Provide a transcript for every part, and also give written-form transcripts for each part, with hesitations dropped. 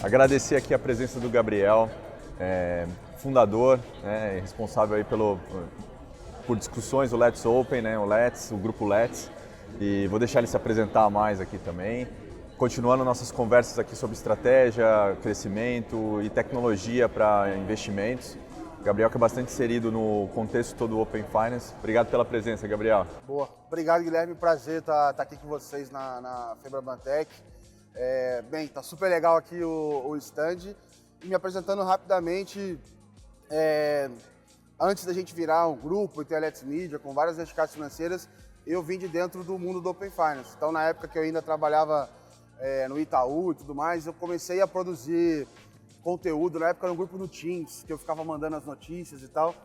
Agradecer aqui a presença do Gabriel, fundador, responsável aí por discussões do Let's Open, o grupo Let's, e vou deixar ele se apresentar mais aqui também. Continuando nossas conversas aqui sobre estratégia, crescimento e tecnologia para investimentos. O Gabriel que é bastante inserido no contexto todo do Open Finance. Obrigado pela presença, Gabriel. Boa. Obrigado, Guilherme. Prazer estar aqui com vocês na Febrabantec. Bem, tá super legal aqui o stand. E me apresentando rapidamente, antes da gente virar um grupo e ter a Let's Media com várias verticais financeiras, eu vim de dentro do mundo do Open Finance. Então, na época que eu ainda trabalhava no Itaú e tudo mais, eu comecei a produzir conteúdo, na época era um grupo no Teams, que eu ficava mandando as notícias e tal,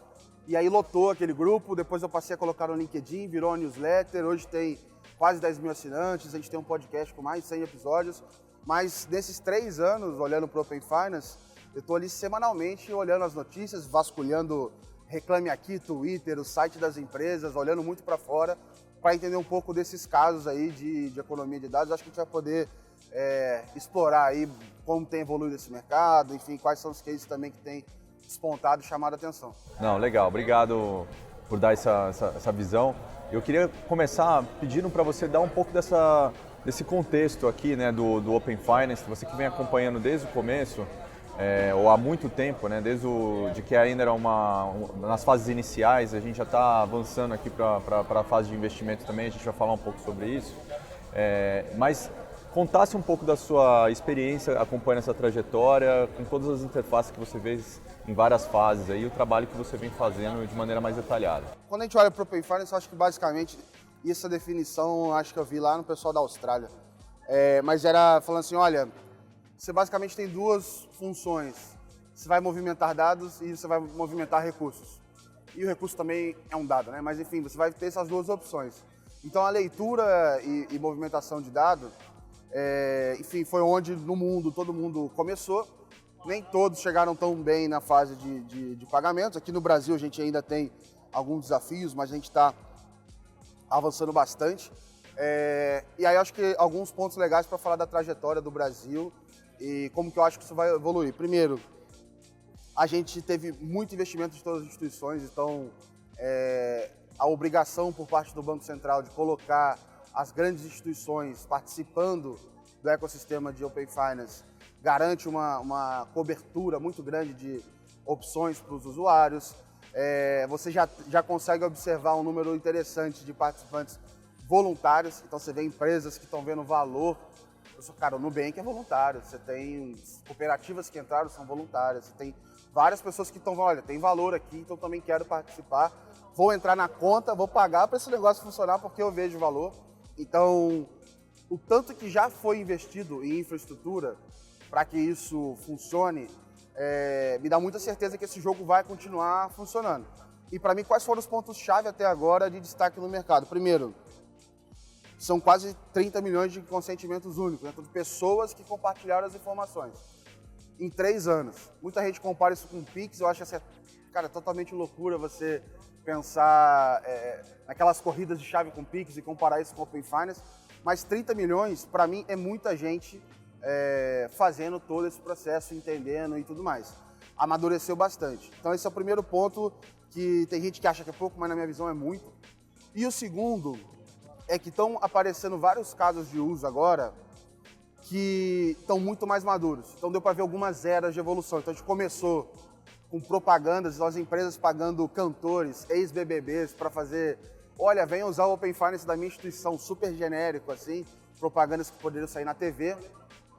e aí lotou aquele grupo, depois eu passei a colocar no LinkedIn, virou uma newsletter, hoje tem quase 10 mil assinantes, a gente tem um podcast com mais de 100 episódios, mas nesses 3 anos, olhando para o Open Finance, eu estou ali semanalmente olhando as notícias, vasculhando Reclame Aqui, Twitter, o site das empresas, olhando muito para fora, para entender um pouco desses casos aí de economia de dados. Acho que a gente vai poder explorar aí como tem evoluído esse mercado, enfim, quais são os cases também que tem despontado e chamado a atenção. Não, legal, obrigado por dar essa visão. Eu queria começar pedindo para você dar um pouco desse contexto aqui, né, do Open Finance, você que vem acompanhando desde o começo, ou há muito tempo, né, de que ainda era nas fases iniciais, a gente já está avançando aqui para a fase de investimento também, a gente vai falar um pouco sobre isso, mas contasse um pouco da sua experiência acompanhando essa trajetória, com todas as interfaces que você vê em várias fases aí, o trabalho que você vem fazendo de maneira mais detalhada. Quando a gente olha para o Open Finance, eu acho que basicamente, essa definição acho que eu vi lá no pessoal da Austrália, mas era falando assim, olha, você basicamente tem 2 funções, você vai movimentar dados e você vai movimentar recursos. E o recurso também é um dado, né? Mas enfim, você vai ter essas 2 opções. Então a leitura e movimentação de dados, enfim, foi onde no mundo todo mundo começou. Nem todos chegaram tão bem na fase de pagamentos. Aqui no Brasil a gente ainda tem alguns desafios, mas a gente está avançando bastante. E aí acho que alguns pontos legais para falar da trajetória do Brasil e como que eu acho que isso vai evoluir. Primeiro, a gente teve muito investimento de todas as instituições, então a obrigação por parte do Banco Central de colocar as grandes instituições participando do ecossistema de Open Finance garante uma cobertura muito grande de opções para os usuários. Você já consegue observar um número interessante de participantes voluntários, então você vê empresas que estão vendo valor. Cara, o Nubank é voluntário, você tem cooperativas que entraram, são voluntárias, você tem várias pessoas que estão falando, olha, tem valor aqui, então também quero participar, vou entrar na conta, vou pagar para esse negócio funcionar porque eu vejo valor. Então, o tanto que já foi investido em infraestrutura para que isso funcione, me dá muita certeza que esse jogo vai continuar funcionando. E para mim, quais foram os pontos-chave até agora de destaque no mercado? Primeiro, são quase 30 milhões de consentimentos únicos, né, de pessoas que compartilharam as informações em 3 anos. Muita gente compara isso com o Pix, eu acho essa, cara, totalmente loucura você pensar naquelas corridas de chave com o Pix e comparar isso com o Open Finance, mas 30 milhões, para mim, é muita gente fazendo todo esse processo, entendendo e tudo mais. Amadureceu bastante. Então esse é o primeiro ponto, que tem gente que acha que é pouco, mas na minha visão é muito. E o segundo é que estão aparecendo vários casos de uso agora que estão muito mais maduros. Então deu para ver algumas eras de evolução. Então a gente começou com propagandas, então as empresas pagando cantores, ex-BBBs para fazer, olha, venha usar o Open Finance da minha instituição, super genérico assim, propagandas que poderiam sair na TV.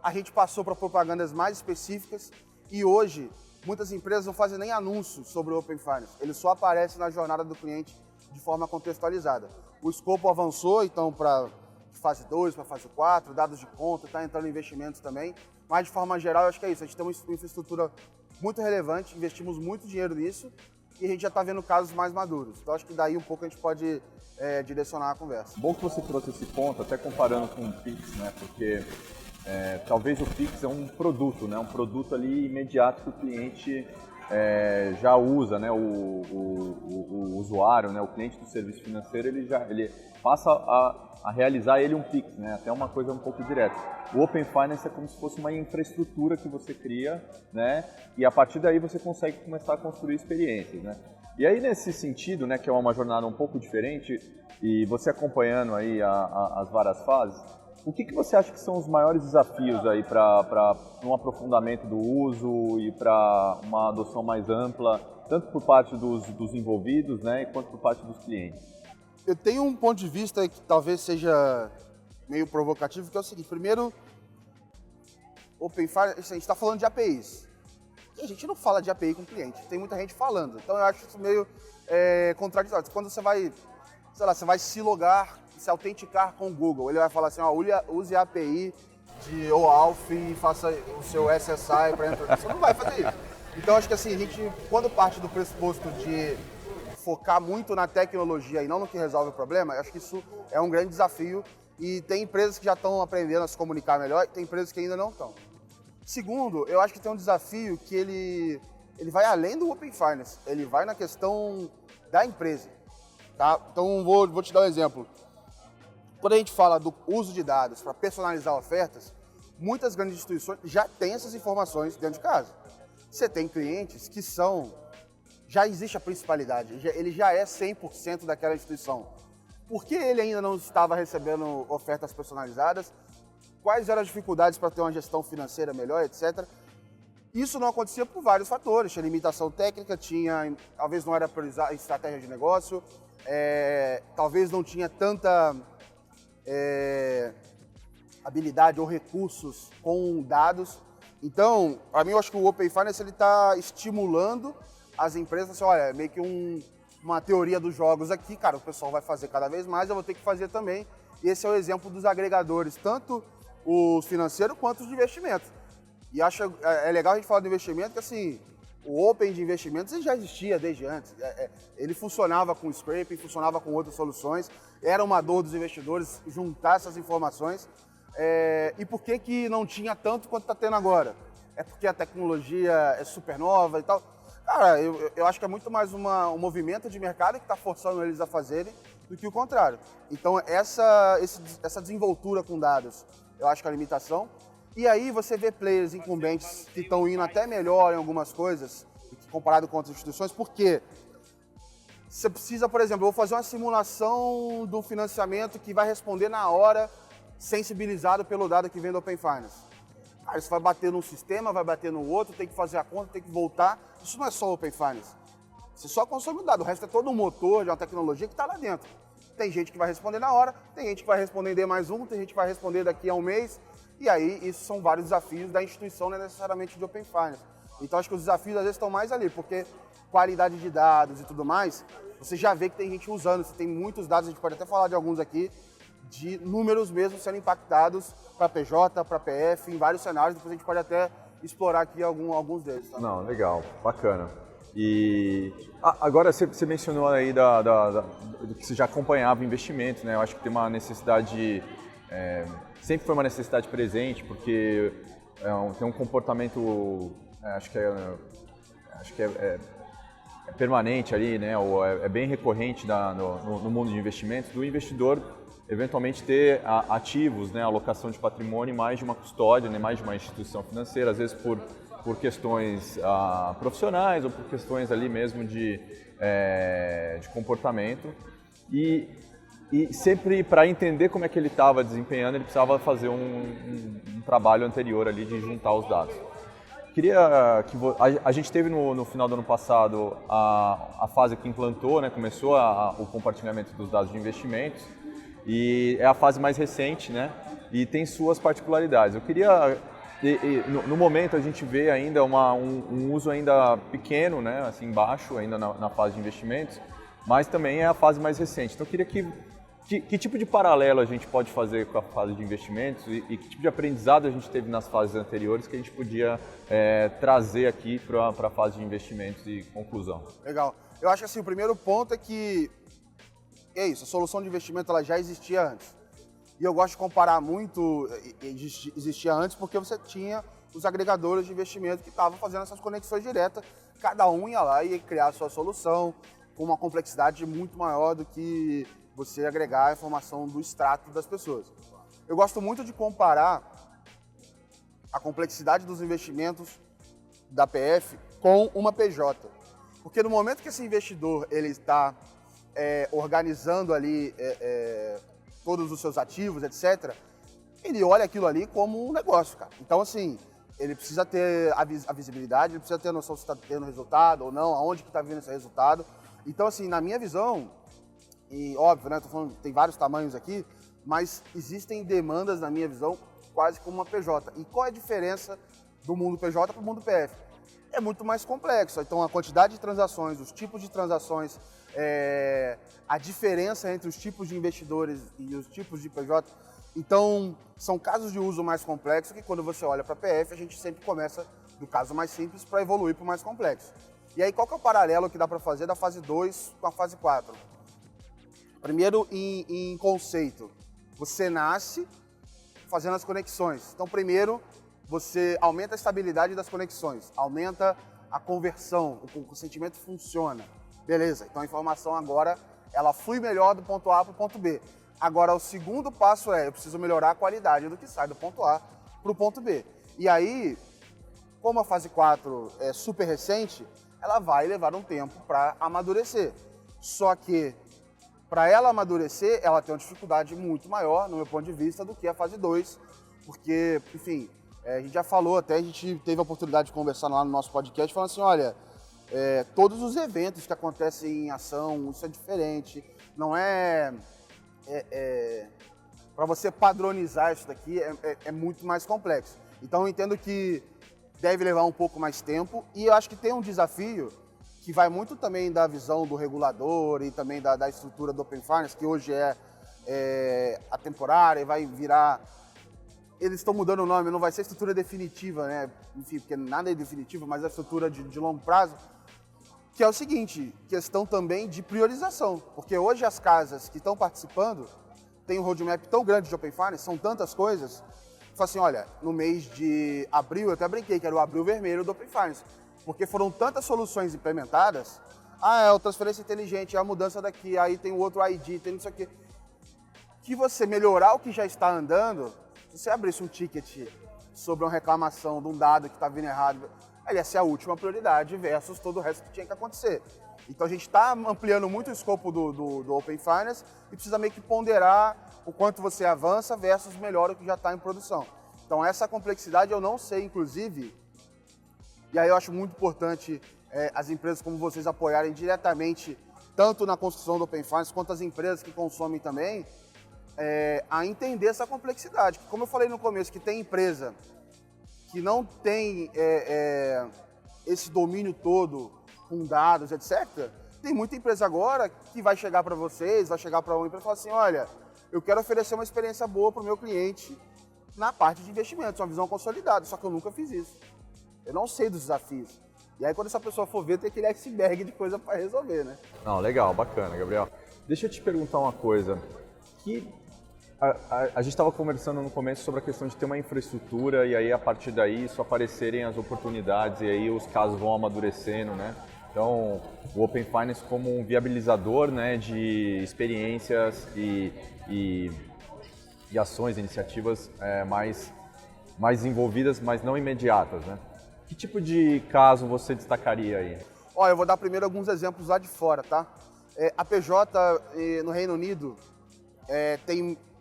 A gente passou para propagandas mais específicas e hoje muitas empresas não fazem nem anúncios sobre o Open Finance, ele só aparece na jornada do cliente de forma contextualizada. O escopo avançou, então, para fase 2, para fase 4, dados de conta, está entrando investimentos também, mas de forma geral eu acho que é isso, a gente tem uma infraestrutura muito relevante, investimos muito dinheiro nisso e a gente já está vendo casos mais maduros. Então acho que daí um pouco a gente pode direcionar a conversa. Bom que você trouxe esse ponto, até comparando com o Pix, né? Porque talvez o Pix é um produto, né? Um produto ali imediato que o cliente já usa, né, o usuário, né, o cliente do serviço financeiro, ele passa a realizar ele um Pix, né, até uma coisa um pouco direta. O Open Finance é como se fosse uma infraestrutura que você cria, né, e a partir daí você consegue começar a construir experiências, né. E aí nesse sentido, né, que é uma jornada um pouco diferente, e você acompanhando aí as várias fases, o que você acha que são os maiores desafios aí para um aprofundamento do uso e para uma adoção mais ampla, tanto por parte dos envolvidos, né, quanto por parte dos clientes? Eu tenho um ponto de vista que talvez seja meio provocativo, que é o seguinte: primeiro, Open Finance, a gente está falando de APIs. E a gente não fala de API com o cliente, tem muita gente falando. Então eu acho isso meio contraditório. Quando você vai, sei lá, você vai se logar, se autenticar com o Google, ele vai falar assim, ó, use a API de OAuth e faça o seu SSI para entrar. Você não vai fazer isso. Então acho que assim, a gente, quando parte do pressuposto de focar muito na tecnologia e não no que resolve o problema, eu acho que isso é um grande desafio e tem empresas que já estão aprendendo a se comunicar melhor e tem empresas que ainda não estão. Segundo, eu acho que tem um desafio que ele vai além do Open Finance, ele vai na questão da empresa. Tá? Então vou te dar um exemplo. Quando a gente fala do uso de dados para personalizar ofertas, muitas grandes instituições já têm essas informações dentro de casa. Você tem clientes que já existe a principalidade, ele já é 100% daquela instituição. Por que ele ainda não estava recebendo ofertas personalizadas? Quais eram as dificuldades para ter uma gestão financeira melhor, etc. Isso não acontecia por vários fatores. Tinha limitação técnica, talvez não era priorizar estratégia de negócio, talvez não tinha tanta habilidade ou recursos com dados. Então, para mim, eu acho que o Open Finance está estimulando as empresas, assim, olha, meio que uma teoria dos jogos aqui, cara, o pessoal vai fazer cada vez mais, eu vou ter que fazer também. E esse é o exemplo dos agregadores, tanto os financeiros quanto os de investimentos. E acho legal a gente falar do investimento, que assim, o Open de investimentos ele já existia desde antes. Ele funcionava com scraping, funcionava com outras soluções, era uma dor dos investidores juntar essas informações. E por que não tinha tanto quanto está tendo agora? É porque a tecnologia é super nova e tal. Cara, eu acho que é muito mais um movimento de mercado que está forçando eles a fazerem do que o contrário. Então, essa desenvoltura com dados, eu acho que é a limitação. E aí você vê players incumbentes que estão indo até melhor em algumas coisas, comparado com outras instituições, porque você precisa, por exemplo, eu vou fazer uma simulação do financiamento que vai responder na hora, sensibilizado pelo dado que vem do Open Finance. Cara, isso vai bater num sistema, vai bater no outro, tem que fazer a conta, tem que voltar. Isso não é só Open Finance. Você só consome o dado, o resto é todo um motor de uma tecnologia que está lá dentro. Tem gente que vai responder na hora, tem gente que vai responder em D+1, tem gente que vai responder daqui a um mês. E aí, isso são vários desafios da instituição, não é necessariamente de Open Finance. Então, acho que os desafios às vezes estão mais ali, porque qualidade de dados e tudo mais, você já vê que tem gente usando, você tem muitos dados, a gente pode até falar de alguns aqui, de números mesmo sendo impactados para PJ, para PF, em vários cenários, depois a gente pode até explorar aqui alguns deles. Tá? Não, legal, bacana. E agora você mencionou aí do que você já acompanhava investimentos, né? Eu acho que tem uma necessidade, sempre foi uma necessidade presente, porque tem um comportamento, acho que é permanente ali, né? Ou é bem recorrente no mundo de investimentos, do investidor eventualmente ter ativos, né? Alocação de patrimônio em mais de uma custódia, né? Mais de uma instituição financeira, às vezes por questões profissionais ou por questões ali mesmo de comportamento. E sempre para entender como é que ele estava desempenhando, ele precisava fazer um trabalho anterior ali de juntar os dados. Queria que a gente teve no final do ano passado a fase que implantou, né, começou o compartilhamento dos dados de investimentos e é a fase mais recente, né, e tem suas particularidades. Eu queria no momento a gente vê ainda um uso ainda pequeno, né, assim baixo ainda na fase de investimentos, mas também é a fase mais recente. Então eu queria que tipo de paralelo a gente pode fazer com a fase de investimentos e que tipo de aprendizado a gente teve nas fases anteriores que a gente podia trazer aqui para a fase de investimentos e conclusão? Legal. Eu acho que assim, o primeiro ponto é que é isso, a solução de investimento ela já existia antes. E eu gosto de comparar muito, existia antes porque você tinha os agregadores de investimento que estavam fazendo essas conexões diretas cada um ia lá e ia criar a sua solução com uma complexidade muito maior do que você agregar a informação do extrato das pessoas. Eu gosto muito de comparar a complexidade dos investimentos da PF com uma PJ. Porque no momento que esse investidor ele está organizando ali todos os seus ativos, etc., ele olha aquilo ali como um negócio, cara. Então, assim, ele precisa ter a visibilidade, ele precisa ter a noção se está tendo resultado ou não, aonde que está vindo esse resultado. Então, assim, na minha visão, e óbvio, né, tô falando, tem vários tamanhos aqui, mas existem demandas, na minha visão, quase como uma PJ. E qual é a diferença do mundo PJ para o mundo PF? É muito mais complexo. Então, a quantidade de transações, os tipos de transações, a diferença entre os tipos de investidores e os tipos de PJ. Então, são casos de uso mais complexos que quando você olha para a PF, a gente sempre começa do caso mais simples para evoluir para o mais complexo. E aí, qual que é o paralelo que dá para fazer da fase 2 com a fase 4? Primeiro, em conceito, você nasce fazendo as conexões. Então, primeiro, você aumenta a estabilidade das conexões, aumenta a conversão, o consentimento funciona. Beleza, então a informação agora, ela flui melhor do ponto A para o ponto B. Agora, o segundo passo eu preciso melhorar a qualidade do que sai do ponto A para o ponto B. E aí, como a fase 4 é super recente, ela vai levar um tempo para amadurecer. Só que, para ela amadurecer, ela tem uma dificuldade muito maior, no meu ponto de vista, do que a fase 2, porque, enfim, a gente já falou, até a gente teve a oportunidade de conversar lá no nosso podcast, falando assim, olha, todos os eventos que acontecem em ação, isso é diferente, não para você padronizar isso daqui é muito mais complexo. Então eu entendo que deve levar um pouco mais tempo e eu acho que tem um desafio que vai muito também da visão do regulador e também da estrutura do Open Finance, que hoje é a temporária e vai virar... Eles estão mudando o nome, não vai ser estrutura definitiva, né? Enfim, porque nada é definitivo, mas a estrutura de longo prazo, que é o seguinte, questão também de priorização, porque hoje as casas que estão participando têm um roadmap tão grande de Open Finance, são tantas coisas, que fala assim, olha, no mês de abril, eu até brinquei que era o abril vermelho do Open Finance, porque foram tantas soluções implementadas, é a transferência inteligente, é a mudança daqui, aí tem o outro ID, tem não sei o quê, que você melhorar o que já está andando, se você abrisse um ticket sobre uma reclamação de um dado que está vindo errado, ele ia ser a última prioridade versus todo o resto que tinha que acontecer. Então a gente está ampliando muito o escopo do Open Finance e precisa meio que ponderar o quanto você avança versus melhora o que já está em produção. Então essa complexidade eu não sei, inclusive, e aí eu acho muito importante as empresas como vocês apoiarem diretamente, tanto na construção do Open Finance quanto as empresas que consomem também, a entender essa complexidade. Como eu falei no começo, que tem empresa que não tem esse domínio todo com dados, etc., tem muita empresa agora que vai chegar para vocês, vai chegar para uma empresa e falar assim, olha, eu quero oferecer uma experiência boa para o meu cliente na parte de investimentos, uma visão consolidada, só que eu nunca fiz isso. Eu não sei dos desafios. E aí quando essa pessoa for ver, tem aquele iceberg de coisa para resolver, né? Não, legal, bacana, Gabriel. Deixa eu te perguntar uma coisa. A gente estava conversando no começo sobre a questão de ter uma infraestrutura e aí a partir daí só aparecerem as oportunidades e aí os casos vão amadurecendo, né? Então, o Open Finance como um viabilizador, né, de experiências e ações, iniciativas mais envolvidas, mas não imediatas, né? Que tipo de caso você destacaria aí? Olha, eu vou dar primeiro alguns exemplos lá de fora, tá? A PJ no Reino Unido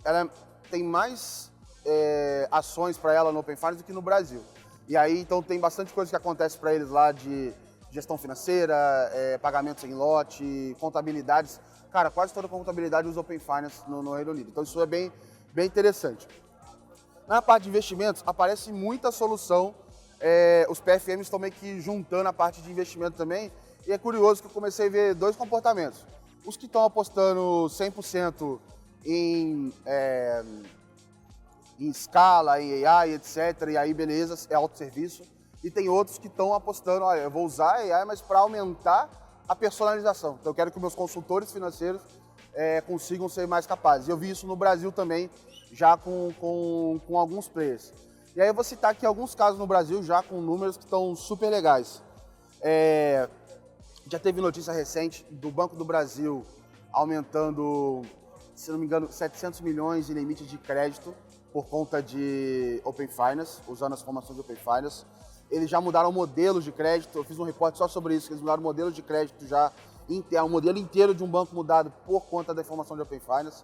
ela tem mais ações para ela no Open Finance do que no Brasil. E aí, então, tem bastante coisa que acontece para eles lá de gestão financeira, pagamentos em lote, contabilidades. Cara, quase toda a contabilidade usa Open Finance no Reino Unido. Então, isso é bem interessante. Na parte de investimentos, aparece muita solução. Os PFMs estão meio que juntando a parte de investimento também. E é curioso que eu comecei a ver dois comportamentos. Os que estão apostando 100% em escala, em AI, etc. E aí, beleza, é autosserviço. E tem outros que estão apostando, olha, eu vou usar AI, mas para aumentar a personalização. Então, eu quero que meus consultores financeiros consigam ser mais capazes. Eu vi isso no Brasil também, já com alguns players. E aí, eu vou citar aqui alguns casos no Brasil, já com números que estão super legais. Já teve notícia recente do Banco do Brasil aumentando, se não me engano, 700 milhões de limite de crédito por conta de Open Finance, usando as informações de Open Finance. Eles já mudaram modelos de crédito, eu fiz um reporte só sobre isso, eles mudaram modelos de crédito já, um modelo inteiro de um banco mudado por conta da informação de Open Finance.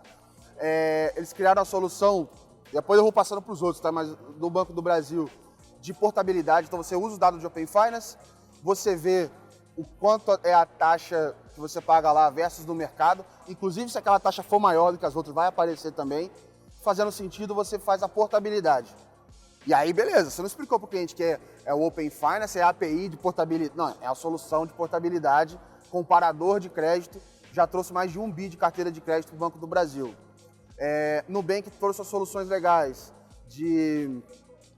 Eles criaram a solução, depois eu vou passando para os outros, tá? Mas do Banco do Brasil, de portabilidade. Então você usa os dados de Open Finance, você vê o quanto é a taxa que você paga lá versus no mercado. Inclusive, se aquela taxa for maior do que as outras, vai aparecer também. Fazendo sentido, você faz a portabilidade. E aí, beleza, você não explicou para o cliente que é o Open Finance, é a API de portabilidade. Não, é a solução de portabilidade, comparador de crédito. Já trouxe mais de 1 bi de carteira de crédito para o Banco do Brasil. Nubank trouxe as soluções legais de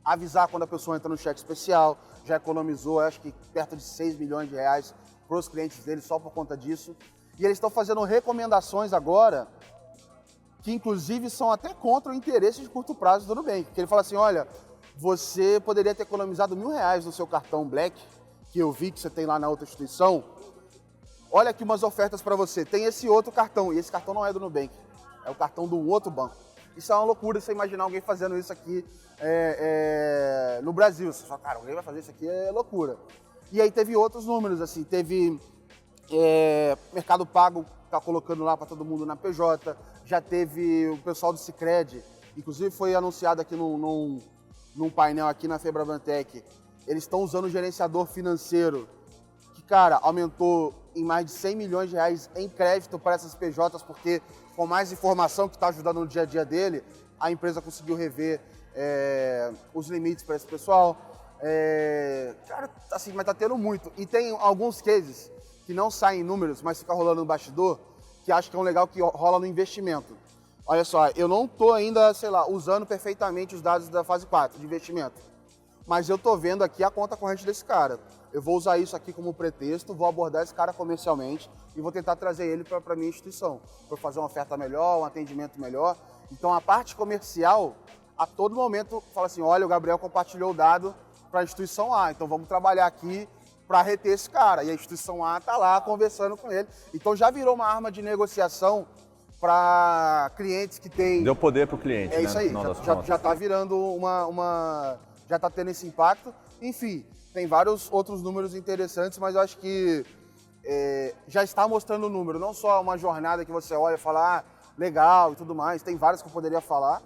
avisar quando a pessoa entra no cheque especial, já economizou, acho que perto de 6 milhões de reais para os clientes deles só por conta disso. E eles estão fazendo recomendações agora, que inclusive são até contra o interesse de curto prazo do Nubank. Porque ele fala assim, olha, você poderia ter economizado R$1.000 no seu cartão Black, que eu vi que você tem lá na outra instituição. Olha aqui umas ofertas para você. Tem esse outro cartão, e esse cartão não é do Nubank, é o cartão do outro banco. Isso é uma loucura, você imaginar alguém fazendo isso aqui no Brasil. Você fala, cara, alguém vai fazer isso aqui, é loucura. E aí teve outros números, assim, teve Mercado Pago, tá colocando lá para todo mundo na PJ, já teve o pessoal do Sicredi, inclusive foi anunciado aqui num painel aqui na Febrabantec, eles estão usando o gerenciador financeiro, que, cara, aumentou em mais de 100 milhões de reais em crédito para essas PJs, porque com mais informação que está ajudando no dia a dia dele, a empresa conseguiu rever os limites para esse pessoal. Cara, assim, mas tá tendo muito. E tem alguns cases que não saem em números, mas fica rolando no bastidor, que acho que é um legal que rola no investimento. Olha só, eu não tô ainda, sei lá, usando perfeitamente os dados da fase 4 de investimento, mas eu tô vendo aqui a conta corrente desse cara. Eu vou usar isso aqui como pretexto, vou abordar esse cara comercialmente e vou tentar trazer ele para a minha instituição, para fazer uma oferta melhor, um atendimento melhor. Então a parte comercial, a todo momento, fala assim, olha, o Gabriel compartilhou o dado para a instituição A, então vamos trabalhar aqui para reter esse cara. E a instituição A está lá conversando com ele. Então já virou uma arma de negociação para clientes que têm... Deu poder para o cliente, né? É isso aí, já está virando já está tendo esse impacto. Enfim, tem vários outros números interessantes, mas eu acho que já está mostrando o número, não só uma jornada que você olha e fala, legal e tudo mais, tem várias que eu poderia falar,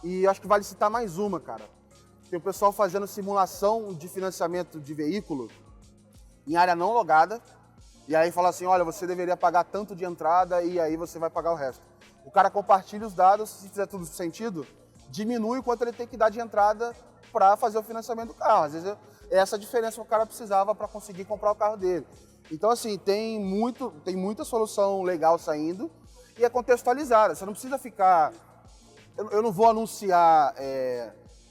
e acho que vale citar mais uma, cara. Tem o pessoal fazendo simulação de financiamento de veículo em área não logada, e aí fala assim, olha, você deveria pagar tanto de entrada e aí você vai pagar o resto. O cara compartilha os dados, se fizer tudo sentido, diminui o quanto ele tem que dar de entrada para fazer o financiamento do carro. Às vezes é essa diferença que o cara precisava para conseguir comprar o carro dele. Então, assim, tem muita solução legal saindo e é contextualizada. Você não precisa ficar... Eu não vou anunciar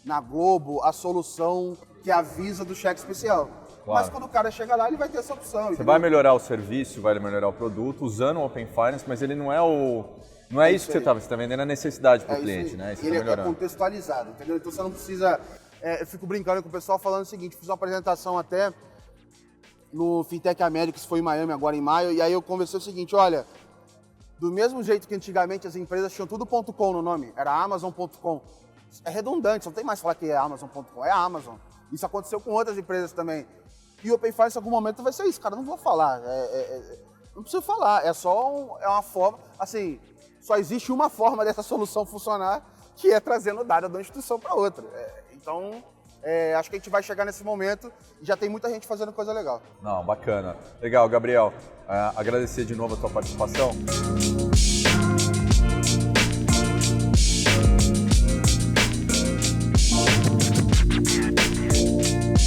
na Globo a solução que avisa do cheque especial. Claro. Mas quando o cara chega lá, ele vai ter essa opção. Você entendeu? Vai melhorar o serviço, vai melhorar o produto usando o Open Finance, mas ele não é isso que você está vendendo, a necessidade para o cliente, né? Ele é contextualizado, entendeu? Então você não precisa... eu fico brincando com o pessoal falando o seguinte, fiz uma apresentação até no Fintech Americas, foi em Miami agora em maio, e aí eu conversei o seguinte, olha, do mesmo jeito que antigamente as empresas tinham tudo .com no nome, era Amazon.com, é redundante, você não tem mais que falar que é Amazon.com, é Amazon. Isso aconteceu com outras empresas também. E o Open Finance em algum momento vai ser isso, cara, não vou falar, não preciso falar, é só uma forma, assim, só existe uma forma dessa solução funcionar, que é trazendo dado de uma instituição para outra. Então, acho que a gente vai chegar nesse momento e já tem muita gente fazendo coisa legal. Não, bacana. Legal, Gabriel. Agradecer de novo a tua participação.